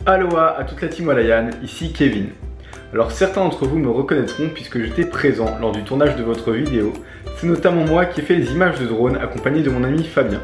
Aloha à toute la team Walayan, ici Kevin. Alors certains d'entre vous me reconnaîtront puisque j'étais présent lors du tournage de votre vidéo. C'est notamment moi qui ai fait les images de drone accompagné de mon ami Fabien.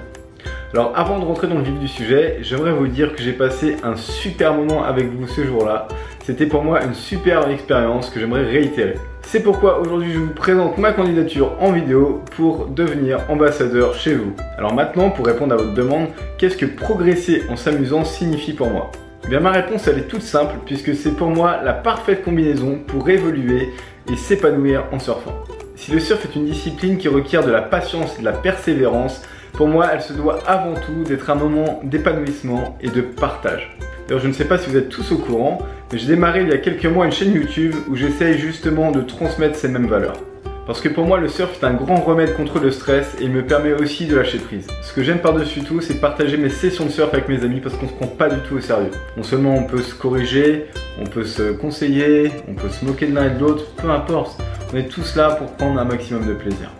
Alors avant de rentrer dans le vif du sujet, j'aimerais vous dire que j'ai passé un super moment avec vous ce jour-là. C'était pour moi une super expérience que j'aimerais réitérer. C'est pourquoi aujourd'hui je vous présente ma candidature en vidéo pour devenir ambassadeur chez vous. Alors maintenant, pour répondre à votre demande, qu'est-ce que progresser en s'amusant signifie pour moi ? Eh bien ma réponse elle est toute simple puisque c'est pour moi la parfaite combinaison pour évoluer et s'épanouir en surfant. Si le surf est une discipline qui requiert de la patience et de la persévérance, pour moi elle se doit avant tout d'être un moment d'épanouissement et de partage. D'ailleurs je ne sais pas si vous êtes tous au courant, mais j'ai démarré il y a quelques mois une chaîne YouTube où j'essaye justement de transmettre ces mêmes valeurs. Parce que pour moi le surf est un grand remède contre le stress et il me permet aussi de lâcher prise. Ce que j'aime par-dessus tout, c'est partager mes sessions de surf avec mes amis parce qu'on se prend pas du tout au sérieux. Non seulement on peut se corriger, on peut se conseiller, on peut se moquer de l'un et de l'autre, peu importe. On est tous là pour prendre un maximum de plaisir.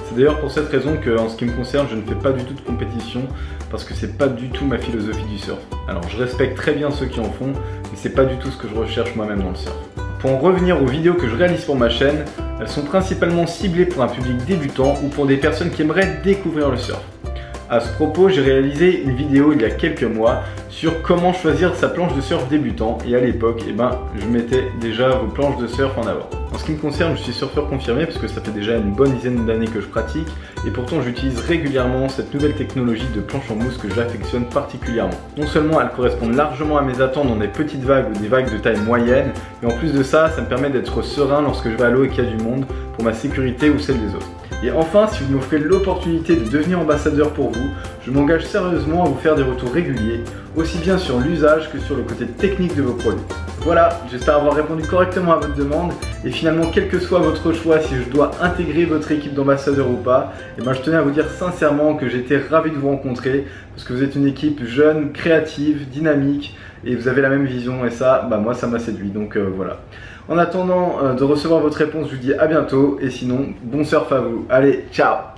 C'est d'ailleurs pour cette raison que, en ce qui me concerne, je ne fais pas du tout de compétition parce que c'est pas du tout ma philosophie du surf. Alors je respecte très bien ceux qui en font, mais c'est pas du tout ce que je recherche moi-même dans le surf. Pour en revenir aux vidéos que je réalise pour ma chaîne, elles sont principalement ciblées pour un public débutant ou pour des personnes qui aimeraient découvrir le surf. À ce propos, j'ai réalisé une vidéo il y a quelques mois sur comment choisir sa planche de surf débutant et à l'époque, je mettais déjà vos planches de surf en avant. En ce qui me concerne, je suis surfeur confirmé parce que ça fait déjà une bonne dizaine d'années que je pratique et pourtant j'utilise régulièrement cette nouvelle technologie de planche en mousse que j'affectionne particulièrement. Non seulement elle correspond largement à mes attentes dans des petites vagues ou des vagues de taille moyenne, mais en plus de ça, ça me permet d'être serein lorsque je vais à l'eau et qu'il y a du monde pour ma sécurité ou celle des autres. Et enfin, si vous m'offrez l'opportunité de devenir ambassadeur pour vous, je m'engage sérieusement à vous faire des retours réguliers, aussi bien sur l'usage que sur le côté technique de vos produits. Voilà, j'espère avoir répondu correctement à votre demande et finalement, quel que soit votre choix, si je dois intégrer votre équipe d'ambassadeurs ou pas, je tenais à vous dire sincèrement que j'étais ravi de vous rencontrer parce que vous êtes une équipe jeune, créative, dynamique et vous avez la même vision et ça, moi ça m'a séduit, donc voilà. En attendant de recevoir votre réponse, je vous dis à bientôt et sinon, bon surf à vous. Allez, ciao!